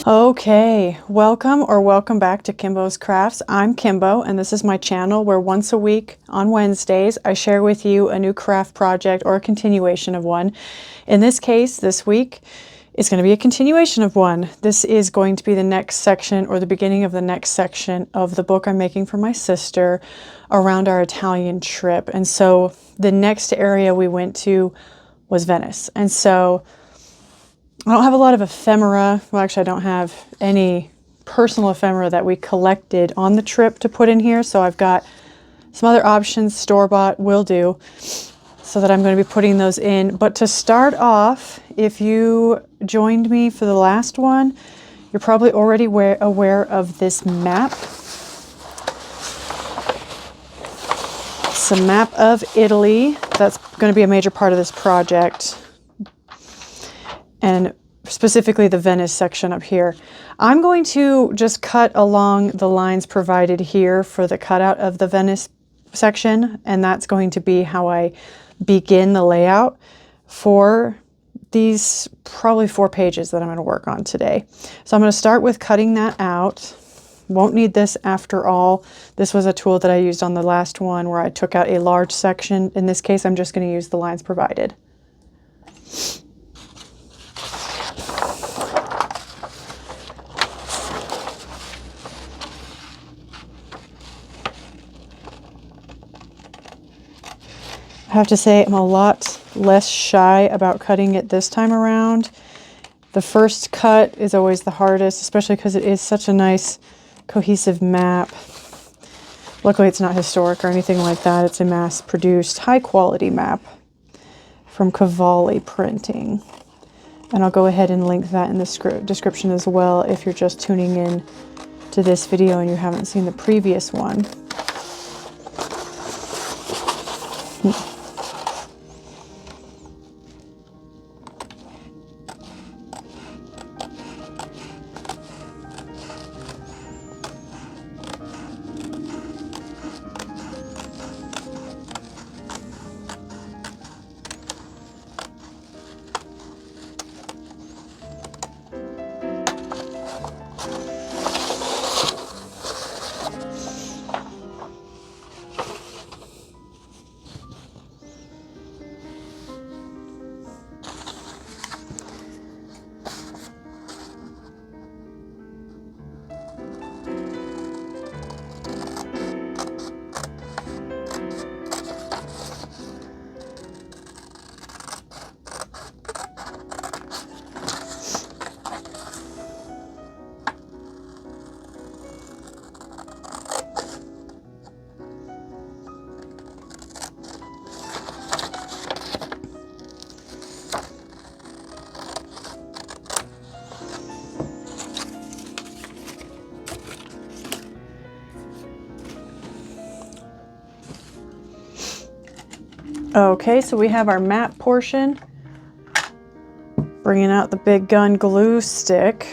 Okay, welcome back to Kimbo's Crafts. I'm Kimbo, and this is my channel where once a week on Wednesdays I share with you a new craft project or a continuation of one. In this case, this week, it's going to be a continuation of one. This is going to be the next section or the beginning of the next section of the book I'm making for my sister around our Italian trip. And so the next area we went to was Venice. And so I don't have a lot of ephemera. Well, actually, I don't have any personal ephemera that we collected on the trip to put in here. So I've got some other options, store-bought will do, so that I'm going to be putting those in. But to start off, if you joined me for the last one, you're probably already aware of this map. It's a map of Italy. That's going to be a major part of this project, and specifically the Venice section up here. I'm going to just cut along the lines provided here for the cutout of the Venice section, and that's going to be how I begin the layout for these probably 4 pages that I'm going to work on today. So I'm going to start with cutting that out. Won't need this after all. This was a tool that I used on the last one where I took out a large section. In this case, I'm just going to use the lines provided. I have to say I'm a lot less shy about cutting it this time around. The first cut is always the hardest, especially because it is such a nice cohesive map. Luckily it's not historic or anything like that. It's a mass-produced, high-quality map from Cavalli Printing. And I'll go ahead and link that in the description as well if you're just tuning in to this video and you haven't seen the previous one. Okay, so we have our map portion. Bringing out the big gun glue stick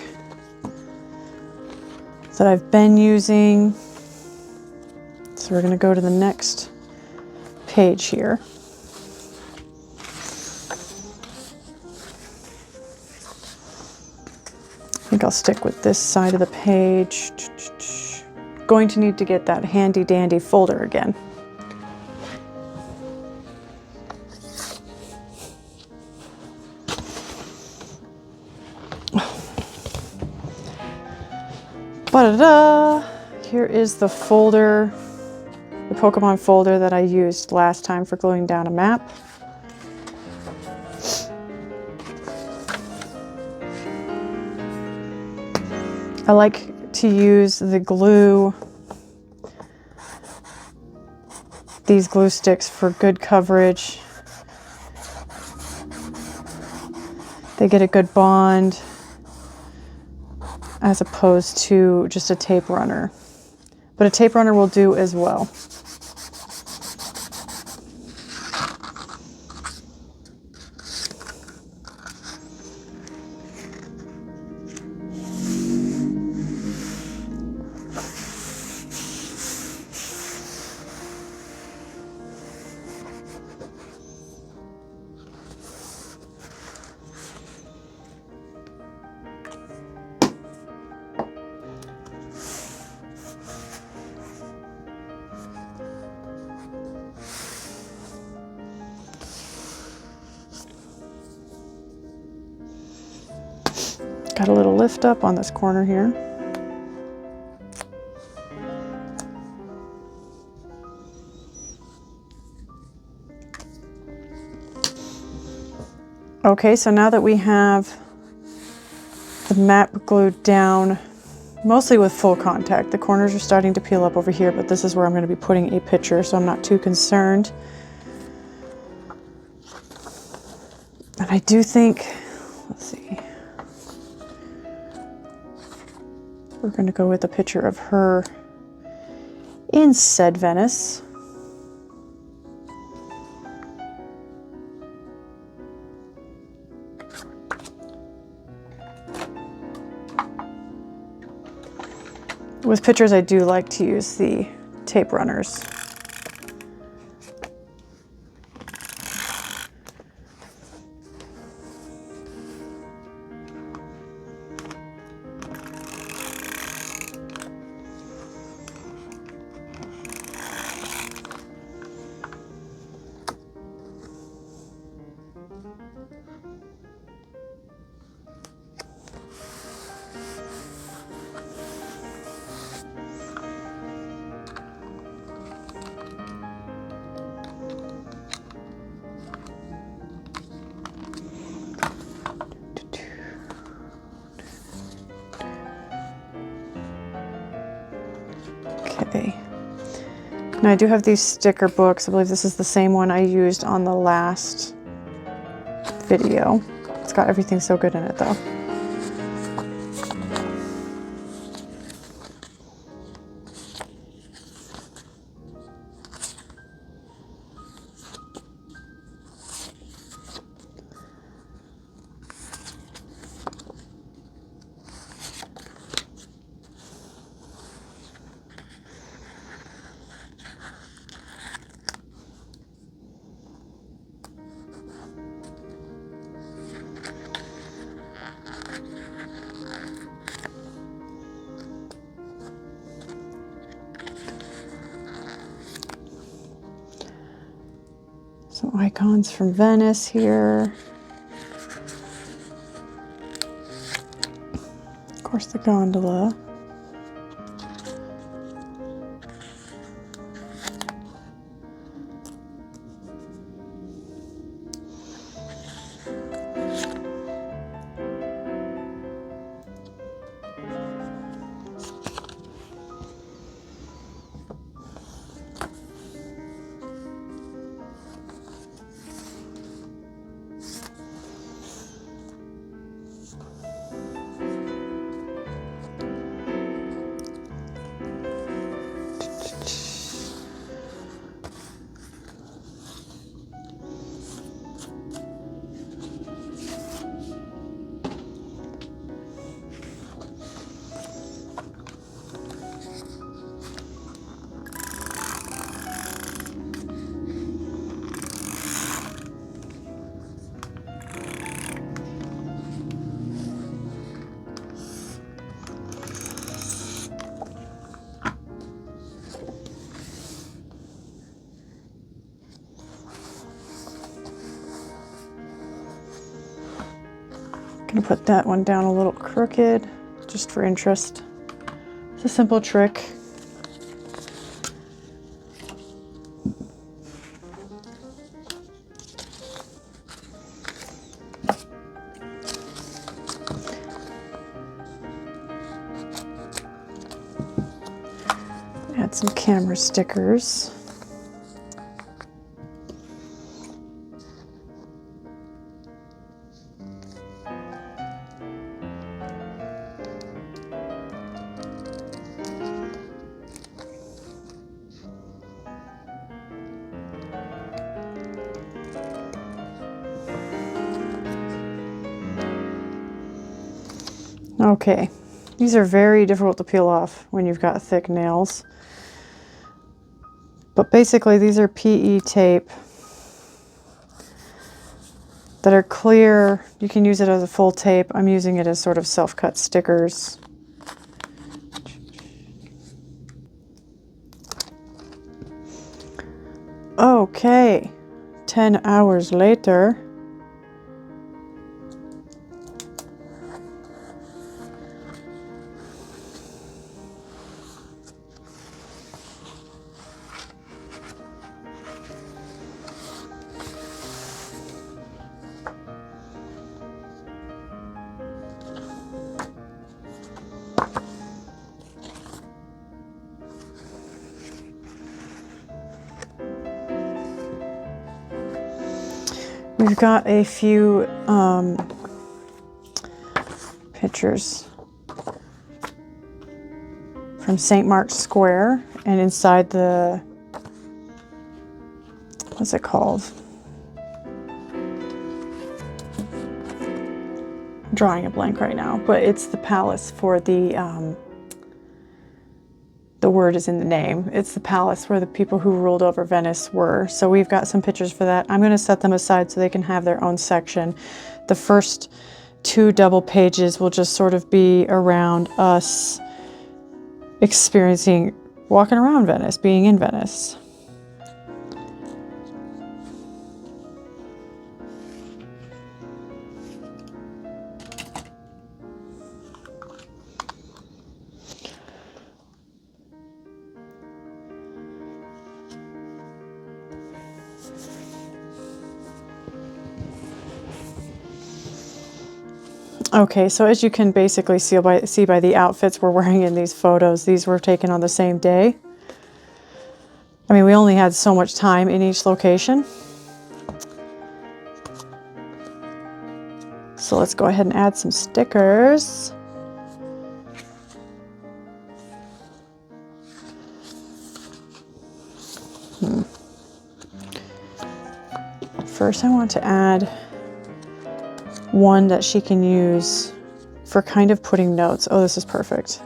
that I've been using. So we're going to go to the next page here. I think I'll stick with this side of the page. Going to need to get that handy dandy folder again. Ba-da-da! Here is the folder, the Pokemon folder that I used last time for gluing down a map. I like to use the glue, these glue sticks for good coverage. They get a good bond, as opposed to just a tape runner. But a tape runner will do as well. Got a little lift up on this corner here. Okay, so now that we have the map glued down, mostly with full contact, the corners are starting to peel up over here, but this is where I'm going to be putting a picture, so I'm not too concerned. And I do think, let's see, we're going to go with a picture of her in said Venice. With pictures, I do like to use the tape runners. Okay. Now I do have these sticker books. I believe this is the same one I used on the last video. It's got everything so good in it though. Some icons from Venice here. Of course, the gondola. Gonna put that one down a little crooked, just for interest. It's a simple trick. Add some camera stickers. Okay, these are very difficult to peel off when you've got thick nails. But basically these are PE tape that are clear. You can use it as a full tape. I'm using it as sort of self-cut stickers. Okay, 10 hours later. We've got a few pictures from St. Mark's Square, and inside the, what's it called? I'm drawing a blank right now, but it's the palace for the word is in the name. It's the palace where the people who ruled over Venice were. So we've got some pictures for that. I'm going to set them aside so they can have their own section. The first 2 double pages will just sort of be around us experiencing, walking around Venice, being in Venice. Okay, so as you can basically see by the outfits we're wearing in these photos, these were taken on the same day. I mean, we only had so much time in each location. So let's go ahead and add some stickers. First, I want to add one that she can use for kind of putting notes. Oh, this is perfect.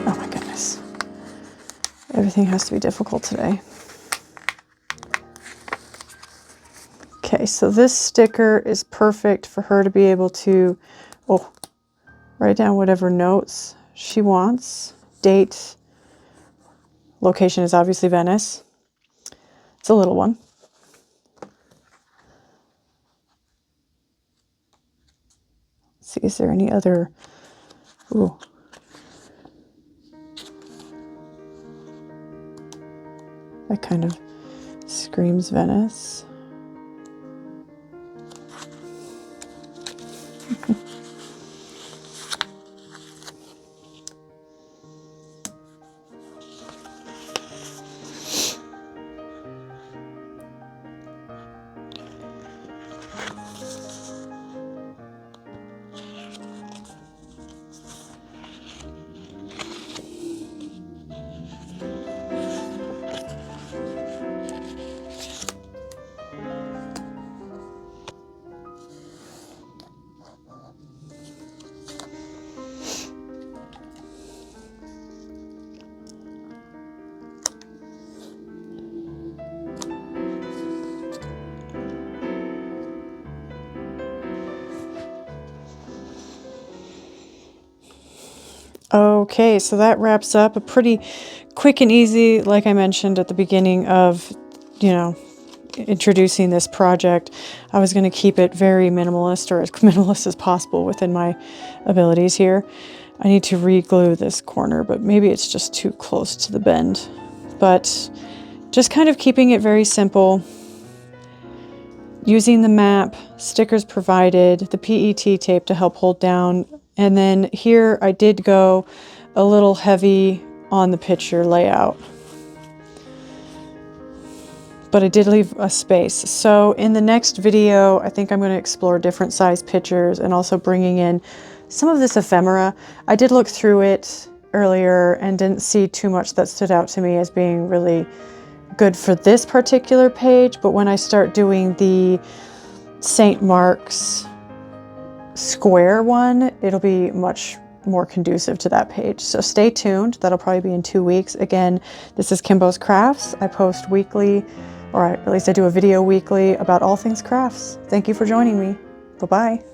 Oh my goodness. Everything has to be difficult today. Okay, so this sticker is perfect for her to be able to, write down whatever notes she wants. Date. Location is obviously Venice. It's a little one. Let's see, is there any other? Ooh. That kind of screams Venice. Okay, so that wraps up a pretty quick and easy, like I mentioned at the beginning of, introducing this project. I was going to keep it very minimalist, or as minimalist as possible within my abilities here. I need to re-glue this corner, but maybe it's just too close to the bend. But just kind of keeping it very simple. Using the map, stickers provided, the PET tape to help hold down. And then here I did go a little heavy on the picture layout, but I did leave a space. So in the next video, I think I'm going to explore different size pictures and also bringing in some of this ephemera. I did look through it earlier and didn't see too much that stood out to me as being really good for this particular page, but when I start doing the St. Mark's Square one, it'll be much more conducive to that page. So stay tuned. That'll probably be in 2 weeks. Again, this is Kimbo's Crafts. I post weekly, or at least I do a video weekly about all things crafts. Thank you for joining me. Bye-bye.